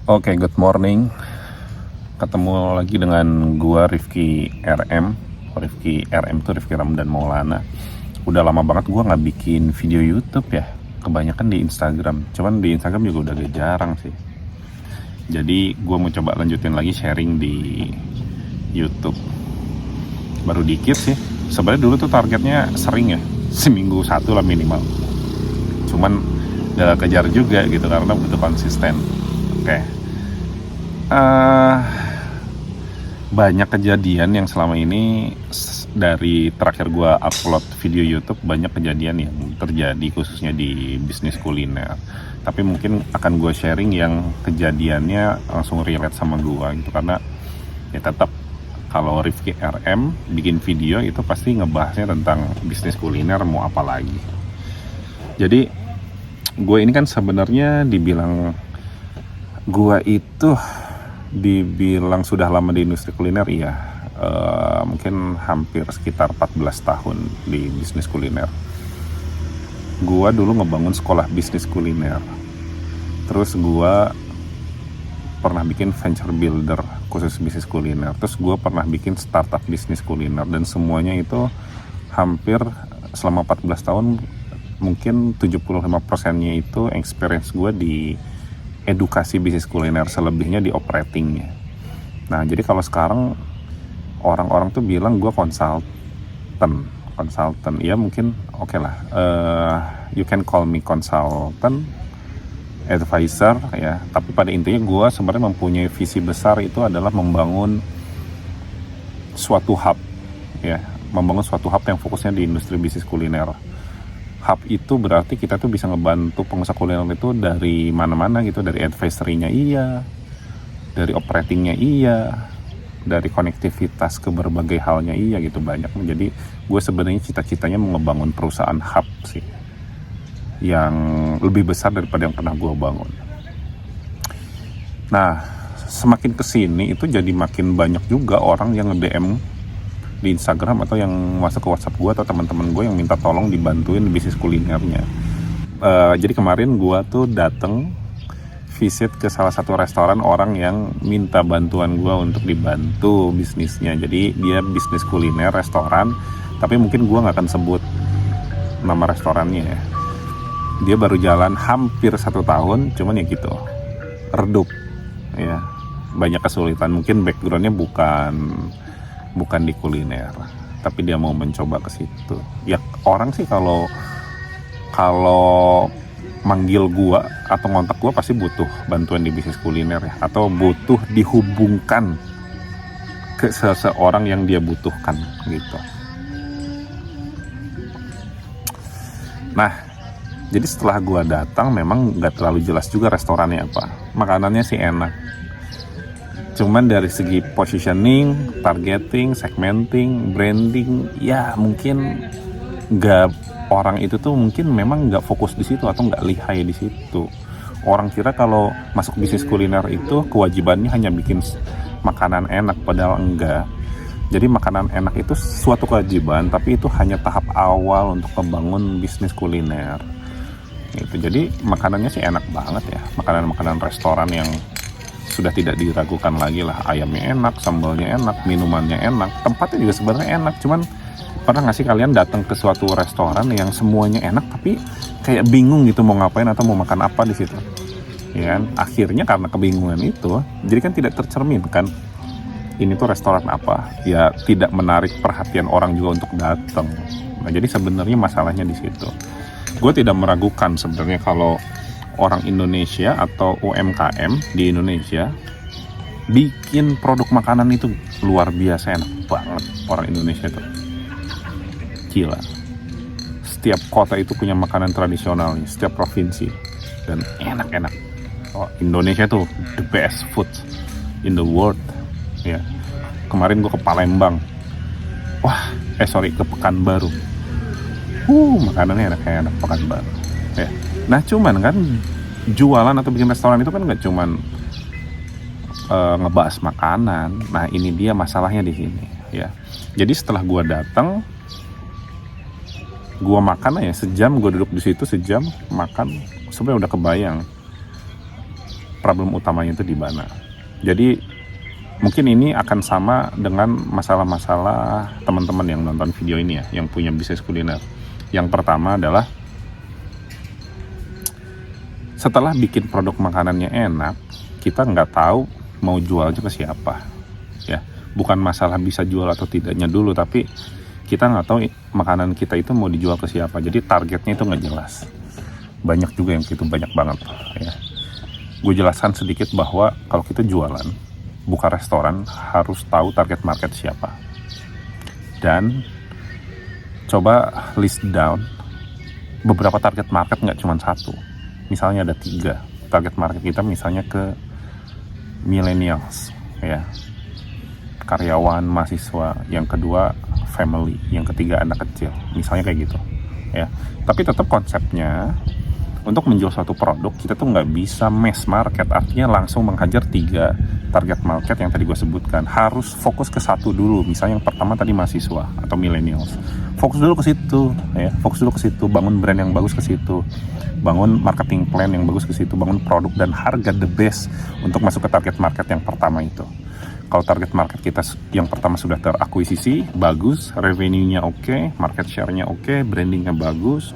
Oke, good morning. Ketemu lagi dengan gua Rifki RM. Rifki RM tuh Rifki Ramdan Maulana. Udah lama banget gua nggak bikin video YouTube ya. Kebanyakan di Instagram. Cuman di Instagram juga udah agak jarang sih. Jadi gua mau coba lanjutin lagi sharing di YouTube. Baru dikit sih. Sebenarnya dulu tuh targetnya sering ya, seminggu satu lah minimal. Cuman gak kejar juga gitu karena butuh konsisten. Oke. Banyak kejadian yang selama ini dari terakhir gue upload video YouTube, banyak kejadian yang terjadi khususnya di bisnis kuliner. Tapi mungkin akan gue sharing yang kejadiannya langsung relate sama gue gitu, karena ya tetap kalau Rifki RM bikin video itu pasti ngebahasnya tentang bisnis kuliner, mau apa lagi. Jadi gue ini kan sebenarnya dibilang sudah lama di industri kuliner, iya. Mungkin hampir sekitar 14 tahun di bisnis kuliner. Gua dulu ngebangun sekolah bisnis kuliner. Terus gua pernah bikin venture builder khusus bisnis kuliner. Terus gua pernah bikin startup bisnis kuliner, dan semuanya itu hampir selama 14 tahun mungkin 75%-nya itu experience gua di edukasi bisnis kuliner, selebihnya di operatingnya. Nah, jadi kalau sekarang orang-orang tuh bilang gue konsultan, ya mungkin oke lah. You can call me consultant, advisor ya. Tapi pada intinya gue sebenarnya mempunyai visi besar, itu adalah membangun suatu hub ya, membangun suatu hub yang fokusnya di industri bisnis kuliner. Hub itu berarti kita tuh bisa ngebantu pengusaha kuliner itu dari mana-mana gitu, dari advisory-nya iya, dari operatingnya iya, dari konektivitas ke berbagai halnya iya gitu, banyak. Jadi gue sebenarnya cita-citanya mau ngebangun perusahaan hub sih, yang lebih besar daripada yang pernah gue bangun. Nah, semakin kesini itu jadi makin banyak juga orang yang nge-DM di Instagram atau yang masuk ke WhatsApp gue atau teman-teman gue yang minta tolong dibantuin bisnis kulinernya. Jadi kemarin gue tuh dateng visit ke salah satu restoran, orang yang minta bantuan gue untuk dibantu bisnisnya. Jadi dia bisnis kuliner restoran, tapi mungkin gue nggak akan sebut nama restorannya ya. Dia baru jalan hampir 1 tahun, cuman ya gitu, redup ya, banyak kesulitan. Mungkin backgroundnya bukan di kuliner, tapi dia mau mencoba ke situ. Ya orang sih kalau manggil gua atau ngontak gua pasti butuh bantuan di bisnis kuliner ya, atau butuh dihubungkan ke seseorang yang dia butuhkan gitu. Nah, jadi setelah gua datang memang nggak terlalu jelas juga restorannya apa. Makanannya sih enak, cuman dari segi positioning, targeting, segmenting, branding, ya mungkin orang itu tuh mungkin memang nggak fokus di situ atau nggak lihai di situ. Orang kira kalau masuk bisnis kuliner itu kewajibannya hanya bikin makanan enak, padahal enggak. Jadi makanan enak itu suatu kewajiban, tapi itu hanya tahap awal untuk membangun bisnis kuliner. Gitu. Jadi makanannya sih enak banget ya, makanan-makanan restoran yang sudah tidak diragukan lagi lah. Ayamnya enak, sambalnya enak, minumannya enak, tempatnya juga sebenarnya enak. Cuman pernah nggak sih kalian datang ke suatu restoran yang semuanya enak tapi kayak bingung gitu mau ngapain atau mau makan apa di situ? Ya kan? Akhirnya karena kebingungan itu, jadi kan tidak tercerminkan ini tuh restoran apa. Ya tidak menarik perhatian orang juga untuk datang. Nah, jadi sebenarnya masalahnya di situ. Gue tidak meragukan sebenarnya kalau orang Indonesia atau UMKM di Indonesia bikin produk makanan itu luar biasa enak banget. Orang Indonesia itu gila. Setiap kota itu punya makanan tradisionalnya, setiap provinsi, dan enak-enak. Indonesia tuh the best food in the world ya. Kemarin gue ke Palembang, ke Pekanbaru, makanannya enak Pekanbaru ya. Nah cuman kan jualan atau bikin restoran itu kan nggak cuman ngebahas makanan. Nah ini dia masalahnya di sini ya. Jadi setelah gue datang, gue makan aja sejam, gue duduk di situ sejam makan, sebenarnya udah kebayang problem utamanya itu di mana. Jadi mungkin ini akan sama dengan masalah-masalah teman-teman yang nonton video ini ya, yang punya bisnis kuliner. Yang pertama adalah setelah bikin produk makanannya enak, kita nggak tahu mau jualnya ke siapa ya. Bukan masalah bisa jual atau tidaknya dulu, tapi kita nggak tahu makanan kita itu mau dijual ke siapa. Jadi targetnya itu nggak jelas. Banyak juga yang itu, banyak banget ya. Gue jelaskan sedikit bahwa kalau kita jualan, buka restoran, harus tahu target market siapa. Dan coba list down beberapa target market, nggak cuma satu. Misalnya ada 3 target market kita, misalnya ke millennials ya, karyawan, mahasiswa, yang kedua family, yang ketiga anak kecil, misalnya kayak gitu ya. Tapi tetap konsepnya untuk menjual suatu produk, kita tuh nggak bisa mass market, artinya langsung menghajar 3 target market yang tadi gue sebutkan. Harus fokus ke satu dulu. Misalnya yang pertama tadi mahasiswa atau millennials, fokus dulu ke situ ya, fokus dulu ke situ, bangun brand yang bagus ke situ, bangun marketing plan yang bagus ke situ, bangun produk dan harga the best untuk masuk ke target market yang pertama itu. Kalau target market kita yang pertama sudah terakuisisi, bagus, revenue-nya oke, market share-nya oke, branding-nya bagus,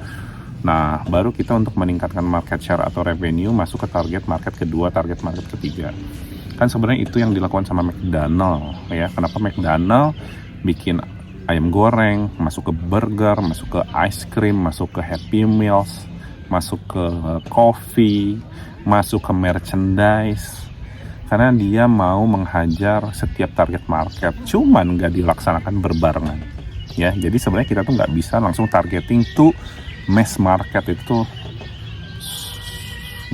nah baru kita untuk meningkatkan market share atau revenue masuk ke target market kedua, target market ketiga. Kan sebenarnya itu yang dilakukan sama McDonald ya. Kenapa McDonald bikin ayam goreng, masuk ke burger, masuk ke ice cream, masuk ke Happy Meals, masuk ke coffee, masuk ke merchandise, karena dia mau menghajar setiap target market, cuman nggak dilaksanakan berbarengan ya. Jadi sebenarnya kita tuh nggak bisa langsung targeting to mass market, itu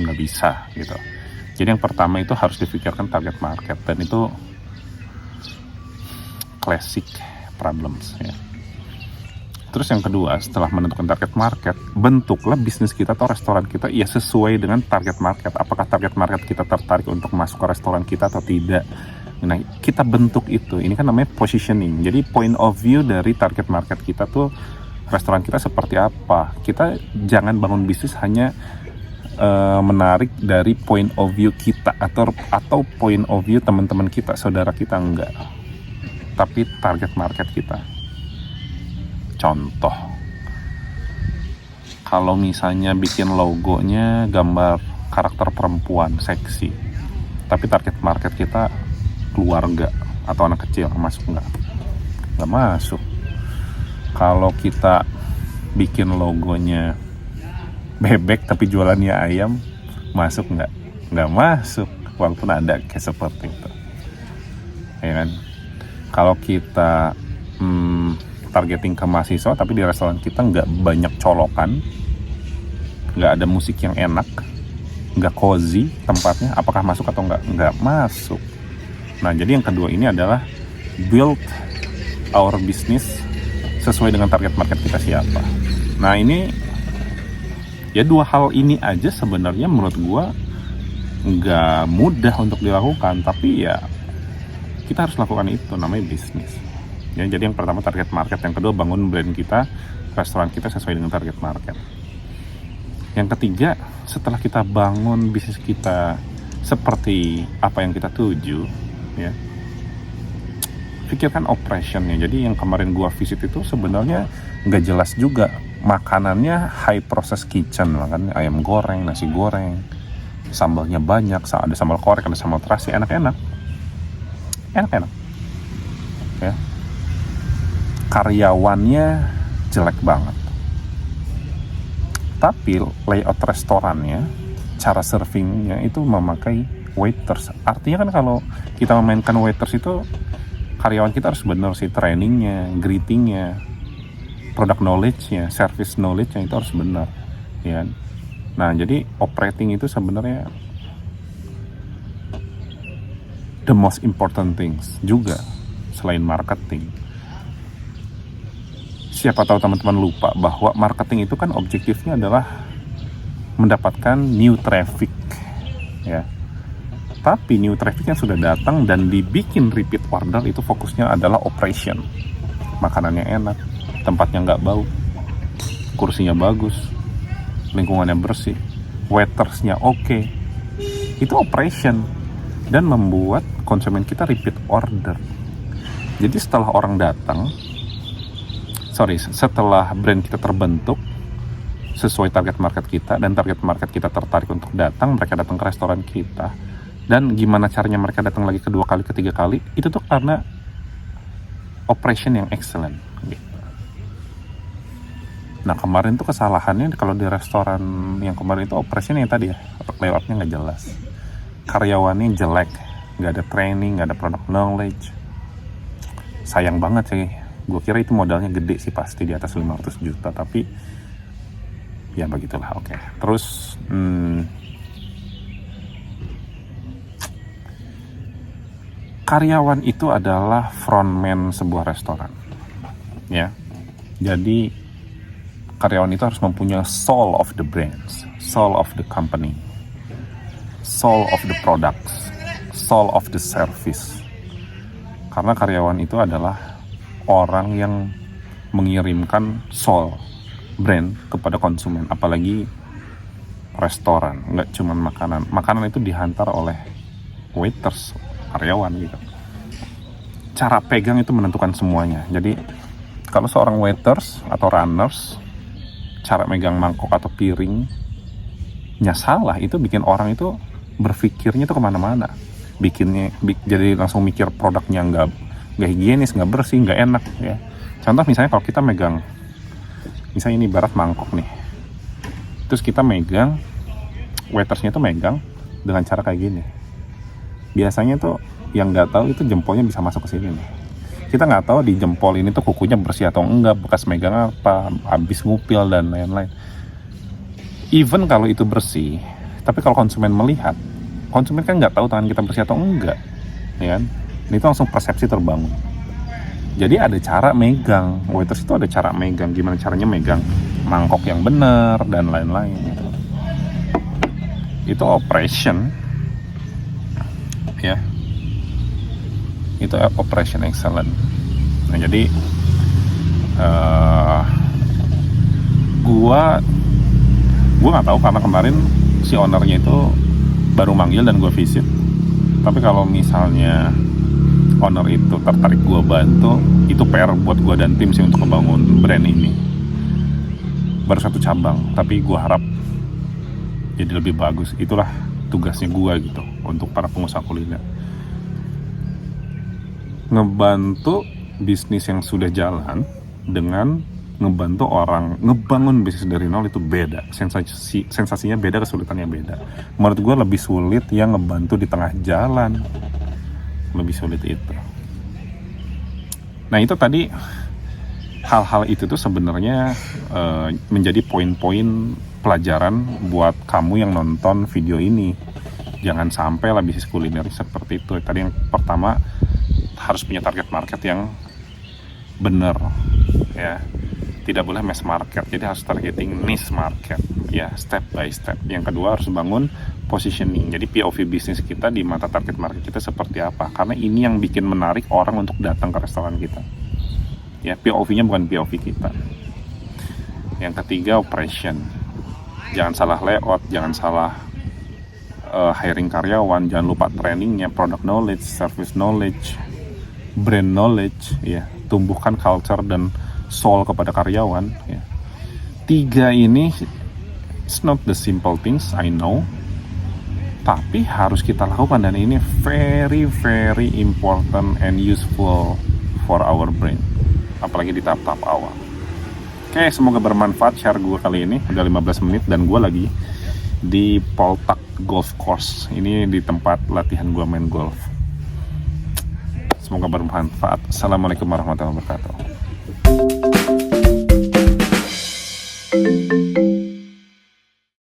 nggak bisa gitu. Jadi yang pertama itu harus dipikirkan target market, dan itu classic problems ya. Terus yang kedua, setelah menentukan target market, bentuklah bisnis kita atau restoran kita ya sesuai dengan target market. Apakah target market kita tertarik untuk masuk ke restoran kita atau tidak? Nah, kita bentuk itu. Ini kan namanya positioning. Jadi point of view dari target market kita tuh, restoran kita seperti apa. Kita jangan bangun bisnis hanya menarik dari point of view kita atau point of view teman-teman kita, saudara kita, enggak. Tapi target market kita. Contoh, kalau misalnya bikin logonya gambar karakter perempuan seksi, tapi target market kita keluarga atau anak kecil, masuk nggak? Nggak masuk. Kalau kita bikin logonya bebek tapi jualannya ayam, masuk nggak? Nggak masuk, walaupun ada kayak seperti itu ya kan. Kalau kita targeting ke mahasiswa, tapi di restoran kita nggak banyak colokan, nggak ada musik yang enak, nggak cozy tempatnya, apakah masuk atau nggak masuk. Nah, jadi yang kedua ini adalah build our business sesuai dengan target market kita siapa. Nah, ini ya 2 hal ini aja sebenarnya menurut gua nggak mudah untuk dilakukan, tapi ya kita harus lakukan itu, namanya bisnis. Ya, jadi yang pertama target market, yang kedua bangun brand kita, restoran kita sesuai dengan target market. Yang ketiga, setelah kita bangun bisnis kita seperti apa yang kita tuju, ya, pikirkan operationnya. Jadi yang kemarin gua visit itu sebenarnya nggak jelas juga. Makanannya high process kitchen, makan ayam goreng, nasi goreng, sambalnya banyak, ada sambal korek, ada sambal terasi, enak-enak, ya. Karyawannya jelek banget, tapi layout restorannya, cara servingnya itu memakai waiters. Artinya kan kalau kita memainkan waiters itu, karyawan kita harus benar sih, trainingnya, greetingnya, product knowledge-nya, service knowledge-nya itu harus benar ya. Nah, jadi operating itu sebenarnya the most important things juga selain marketing. Siapa tahu teman-teman lupa bahwa marketing itu kan objektifnya adalah mendapatkan new traffic ya. Tapi new traffic yang sudah datang dan dibikin repeat order itu fokusnya adalah operation. Makanannya enak, tempatnya nggak bau, kursinya bagus, lingkungannya bersih, waitersnya oke, itu operation dan membuat konsumen kita repeat order. Jadi setelah setelah brand kita terbentuk sesuai target market kita dan target market kita tertarik untuk datang, mereka datang ke restoran kita. Dan gimana caranya mereka datang lagi kedua kali, ketiga kali, itu tuh karena operation yang excellent gitu. Nah kemarin tuh kesalahannya kalau di restoran yang kemarin itu operation yang tadi ya, layoutnya nggak jelas, karyawannya jelek, nggak ada training, nggak ada product knowledge. Sayang banget sih. Gue kira itu modalnya gede sih, pasti di atas 500 juta, tapi ya begitulah. Oke. Terus karyawan itu adalah frontman sebuah restoran, ya. Jadi karyawan itu harus mempunyai soul of the brands, soul of the company, soul of the products, soul of the service. Karena karyawan itu adalah orang yang mengirimkan soul brand kepada konsumen, apalagi restoran, nggak cuma makanan. Makanan itu dihantar oleh waiters, karyawan gitu. Cara pegang itu menentukan semuanya. Jadi kalau seorang waiters atau runners, cara megang mangkok atau piringnya salah, itu bikin orang itu berpikirnya itu kemana-mana. Jadi langsung mikir produknya nggak higienis, nggak bersih, nggak enak ya. Contoh misalnya kalau kita megang, misalnya ini barat mangkok nih, terus kita megang, waitersnya tuh megang dengan cara kayak gini. Biasanya tuh yang nggak tahu itu jempolnya bisa masuk ke sini nih. Kita nggak tahu di jempol ini tuh kukunya bersih atau enggak, bekas megang apa, habis ngupil dan lain-lain. Even kalau itu bersih, tapi kalau konsumen melihat, konsumen kan nggak tahu tangan kita bersih atau enggak, ya kan? Itu langsung persepsi terbangun. Jadi ada cara megang, waiters itu ada cara megang, gimana caranya megang mangkok yang benar dan lain-lain. Itu operation, ya. Itu operation excellent. Nah jadi gua nggak tahu karena kemarin si ownernya itu baru manggil dan gue visit. Tapi kalau misalnya owner itu tertarik gue bantu, itu PR buat gue dan tim sih untuk membangun brand ini. Baru satu cabang, tapi gue harap jadi lebih bagus. Itulah tugasnya gue gitu untuk para pengusaha kuliner. Ngebantu bisnis yang sudah jalan dengan ngebantu orang ngebangun bisnis dari nol itu beda. Sensasinya beda, kesulitannya beda. Menurut gue lebih sulit yang ngebantu di tengah jalan, lebih sulit itu. Nah itu tadi hal-hal itu tuh sebenarnya menjadi poin-poin pelajaran buat kamu yang nonton video ini. Jangan sampai lah bisnis kuliner seperti itu. Tadi yang pertama harus punya target market yang benar, ya. Tidak boleh mass market, jadi harus targeting niche market, ya, step by step. Yang kedua harus bangun positioning, jadi POV bisnis kita di mata target market kita seperti apa, karena ini yang bikin menarik orang untuk datang ke restoran kita, ya. POV-nya bukan POV kita. Yang ketiga operation, jangan salah layout, jangan salah hiring karyawan, jangan lupa trainingnya, product knowledge, service knowledge, brand knowledge, ya. Tumbuhkan culture dan soul kepada karyawan, ya. 3 ini it's not the simple things, I know, tapi harus kita lakukan dan ini very very important and useful for our brain, apalagi di tahap-tahap awal. Oke, semoga bermanfaat share gue kali ini. Udah 15 menit dan gue lagi di Poltak Golf Course. Ini di tempat latihan gue main golf. Semoga bermanfaat. Assalamualaikum warahmatullahi wabarakatuh.